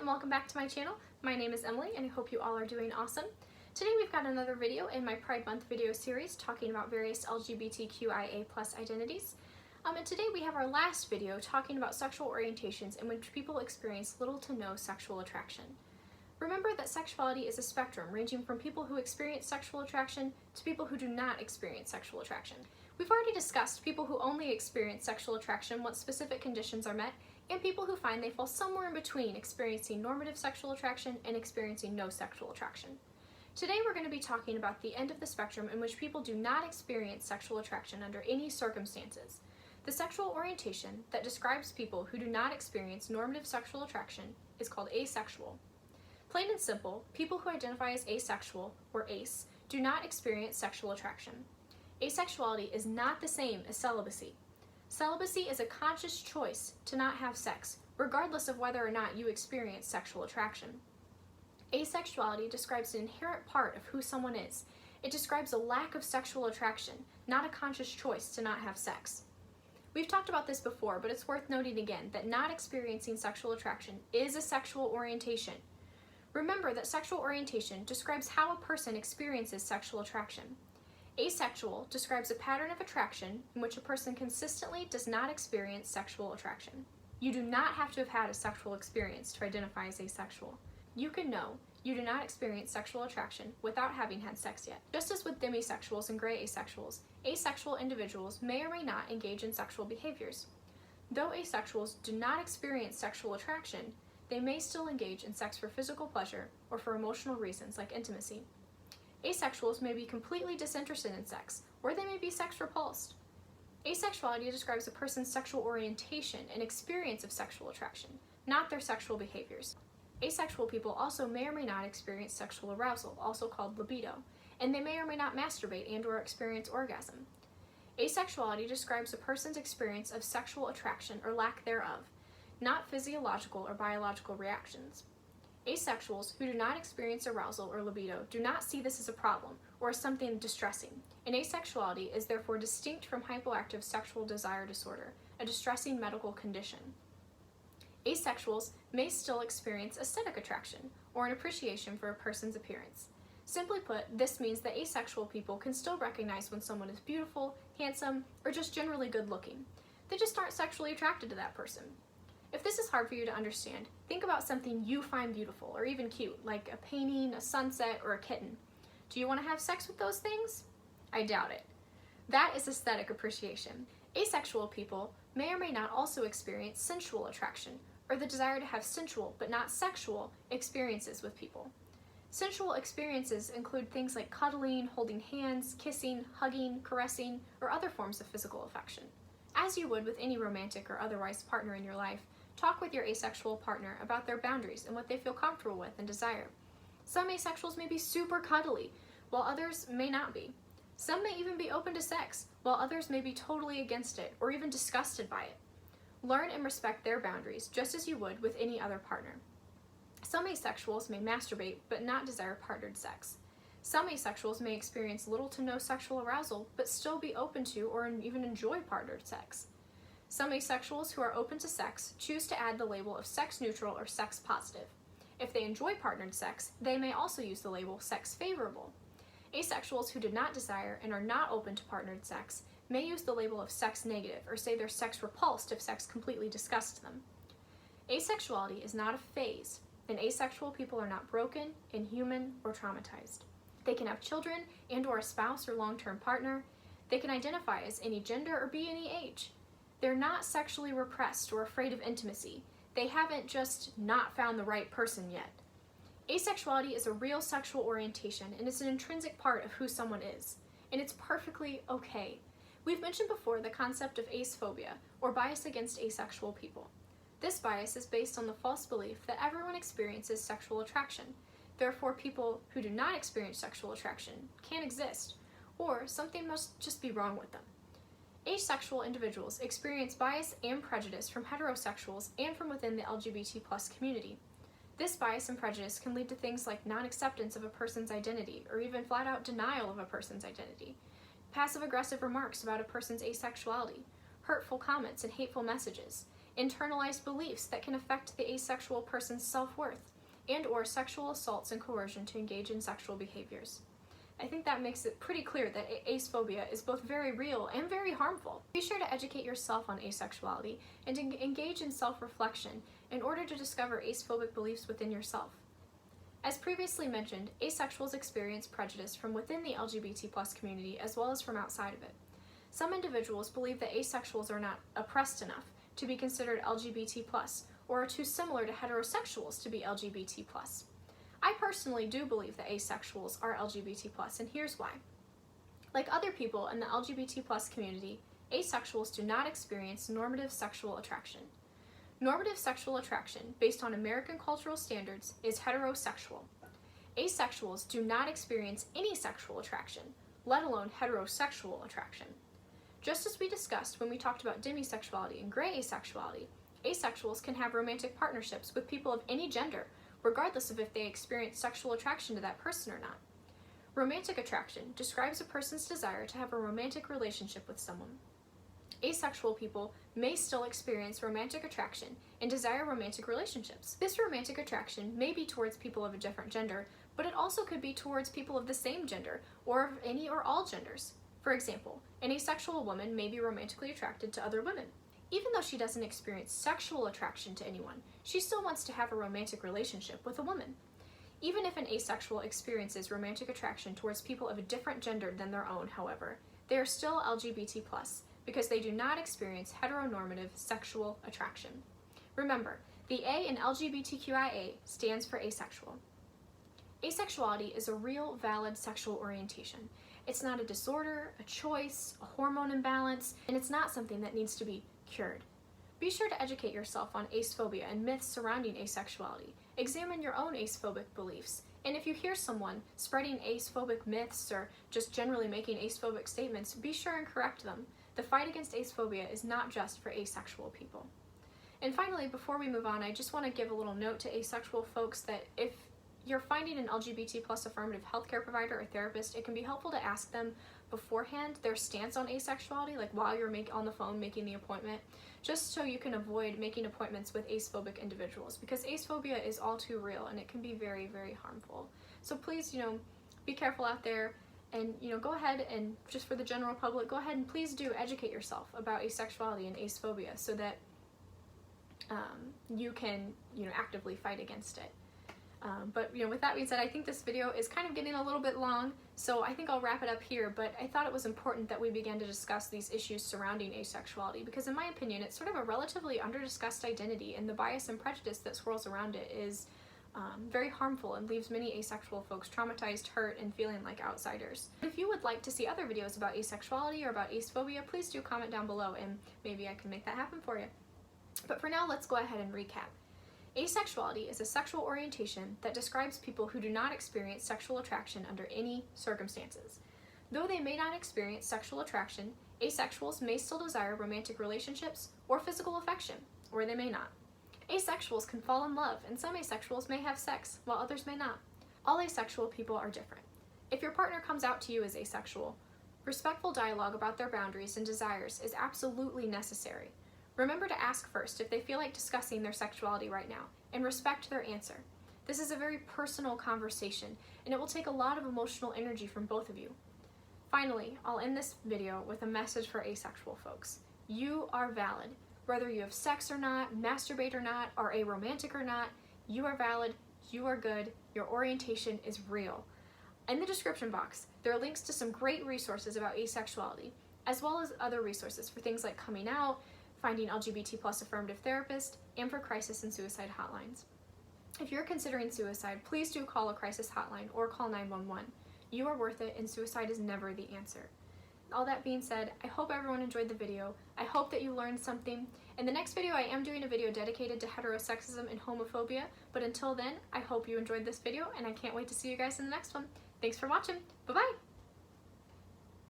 and welcome back to my channel. My name is Emily and I hope you all are doing awesome. Today we've got another video in my Pride Month video series talking about various LGBTQIA+ identities. And today we have our last video talking about sexual orientations in which people experience little to no sexual attraction. Remember that sexuality is a spectrum ranging from people who experience sexual attraction to people who do not experience sexual attraction. We've already discussed people who only experience sexual attraction once specific conditions are met, and people who find they fall somewhere in between experiencing normative sexual attraction and experiencing no sexual attraction. Today we're going to be talking about the end of the spectrum in which people do not experience sexual attraction under any circumstances. The sexual orientation that describes people who do not experience normative sexual attraction is called asexual. Plain and simple, people who identify as asexual, or ace, do not experience sexual attraction. Asexuality is not the same as celibacy. Celibacy is a conscious choice to not have sex, regardless of whether or not you experience sexual attraction. Asexuality describes an inherent part of who someone is. It describes a lack of sexual attraction, not a conscious choice to not have sex. We've talked about this before, but it's worth noting again that not experiencing sexual attraction is a sexual orientation. Remember that sexual orientation describes how a person experiences sexual attraction. Asexual describes a pattern of attraction in which a person consistently does not experience sexual attraction. You do not have to have had a sexual experience to identify as asexual. You can know you do not experience sexual attraction without having had sex yet. Just as with demisexuals and gray asexuals, asexual individuals may or may not engage in sexual behaviors. Though asexuals do not experience sexual attraction, they may still engage in sex for physical pleasure or for emotional reasons like intimacy. Asexuals may be completely disinterested in sex, or they may be sex repulsed. Asexuality describes a person's sexual orientation and experience of sexual attraction, not their sexual behaviors. Asexual people also may or may not experience sexual arousal, also called libido, and they may or may not masturbate and/or experience orgasm. Asexuality describes a person's experience of sexual attraction or lack thereof, not physiological or biological reactions. Asexuals who do not experience arousal or libido do not see this as a problem or as something distressing, and asexuality is therefore distinct from hypoactive sexual desire disorder, a distressing medical condition. Asexuals may still experience aesthetic attraction or an appreciation for a person's appearance. Simply put, this means that asexual people can still recognize when someone is beautiful, handsome, or just generally good looking. They just aren't sexually attracted to that person. If this is hard for you to understand, think about something you find beautiful or even cute, like a painting, a sunset, or a kitten. Do you want to have sex with those things? I doubt it. That is aesthetic appreciation. Asexual people may or may not also experience sensual attraction, or the desire to have sensual, but not sexual, experiences with people. Sensual experiences include things like cuddling, holding hands, kissing, hugging, caressing, or other forms of physical affection. As you would with any romantic or otherwise partner in your life, talk with your asexual partner about their boundaries and what they feel comfortable with and desire. Some asexuals may be super cuddly, while others may not be. Some may even be open to sex, while others may be totally against it or even disgusted by it. Learn and respect their boundaries just as you would with any other partner. Some asexuals may masturbate but not desire partnered sex. Some asexuals may experience little to no sexual arousal but still be open to or even enjoy partnered sex. Some asexuals who are open to sex choose to add the label of sex neutral or sex positive. If they enjoy partnered sex, they may also use the label sex favorable. Asexuals who do not desire and are not open to partnered sex may use the label of sex negative or say they're sex repulsed if sex completely disgusts them. Asexuality is not a phase, and asexual people are not broken, inhuman, or traumatized. They can have children and/or a spouse or long-term partner. They can identify as any gender or be any age. They're not sexually repressed or afraid of intimacy. They haven't just not found the right person yet. Asexuality is a real sexual orientation and it's an intrinsic part of who someone is. And it's perfectly okay. We've mentioned before the concept of acephobia, or bias against asexual people. This bias is based on the false belief that everyone experiences sexual attraction. Therefore, people who do not experience sexual attraction can't exist, or something must just be wrong with them. Asexual individuals experience bias and prejudice from heterosexuals and from within the LGBT+ community. This bias and prejudice can lead to things like non-acceptance of a person's identity or even flat-out denial of a person's identity, passive-aggressive remarks about a person's asexuality, hurtful comments and hateful messages, internalized beliefs that can affect the asexual person's self-worth, and or sexual assaults and coercion to engage in sexual behaviors. I think that makes it pretty clear that acephobia is both very real and very harmful. Be sure to educate yourself on asexuality and engage in self-reflection in order to discover acephobic beliefs within yourself. As previously mentioned, asexuals experience prejudice from within the LGBT+ community as well as from outside of it. Some individuals believe that asexuals are not oppressed enough to be considered LGBT+, or are too similar to heterosexuals to be LGBT+. I personally do believe that asexuals are LGBT+, and here's why. Like other people in the LGBT+ community, asexuals do not experience normative sexual attraction. Normative sexual attraction, based on American cultural standards, is heterosexual. Asexuals do not experience any sexual attraction, let alone heterosexual attraction. Just as we discussed when we talked about demisexuality and gray asexuality, asexuals can have romantic partnerships with people of any gender, regardless of if they experience sexual attraction to that person or not. Romantic attraction describes a person's desire to have a romantic relationship with someone. Asexual people may still experience romantic attraction and desire romantic relationships. This romantic attraction may be towards people of a different gender, but it also could be towards people of the same gender, or of any or all genders. For example, an asexual woman may be romantically attracted to other women. Even though she doesn't experience sexual attraction to anyone, she still wants to have a romantic relationship with a woman. Even if an asexual experiences romantic attraction towards people of a different gender than their own, however, they are still LGBT+, because they do not experience heteronormative sexual attraction. Remember, the A in LGBTQIA stands for asexual. Asexuality is a real, valid sexual orientation. It's not a disorder, a choice, a hormone imbalance, and it's not something that needs to be cured. Be sure to educate yourself on acephobia and myths surrounding asexuality. Examine your own acephobic beliefs, and if you hear someone spreading acephobic myths or just generally making acephobic statements, be sure and correct them. The fight against acephobia is not just for asexual people. And finally, before we move on, I just want to give a little note to asexual folks that if you're finding an LGBT+ affirmative healthcare provider or therapist, it can be helpful to ask them beforehand their stance on asexuality, like while you're on the phone making the appointment, just so you can avoid making appointments with acephobic individuals, because acephobia is all too real and it can be very, very harmful. So please, be careful out there, and go ahead and, just for the general public, go ahead and please do educate yourself about asexuality and acephobia so that you can actively fight against it. But with that being said, I think this video is kind of getting a little bit long, so I think I'll wrap it up here, but I thought it was important that we began to discuss these issues surrounding asexuality, because in my opinion, it's sort of a relatively under-discussed identity, and the bias and prejudice that swirls around it is very harmful and leaves many asexual folks traumatized, hurt, and feeling like outsiders. If you would like to see other videos about asexuality or about acephobia, please do comment down below, and maybe I can make that happen for you. But for now, let's go ahead and recap. Asexuality is a sexual orientation that describes people who do not experience sexual attraction under any circumstances. Though they may not experience sexual attraction, asexuals may still desire romantic relationships or physical affection, or they may not. Asexuals can fall in love, and some asexuals may have sex, while others may not. All asexual people are different. If your partner comes out to you as asexual, respectful dialogue about their boundaries and desires is absolutely necessary. Remember to ask first if they feel like discussing their sexuality right now, and respect their answer. This is a very personal conversation, and it will take a lot of emotional energy from both of you. Finally, I'll end this video with a message for asexual folks. You are valid. Whether you have sex or not, masturbate or not, are aromantic or not, you are valid, you are good, your orientation is real. In the description box, there are links to some great resources about asexuality, as well as other resources for things like coming out, finding LGBT+ affirmative therapist, and for crisis and suicide hotlines. If you're considering suicide, please do call a crisis hotline or call 911. You are worth it, and suicide is never the answer. All that being said, I hope everyone enjoyed the video. I hope that you learned something. In the next video, I am doing a video dedicated to heterosexism and homophobia, but until then, I hope you enjoyed this video, and I can't wait to see you guys in the next one. Thanks for watching. Bye-bye!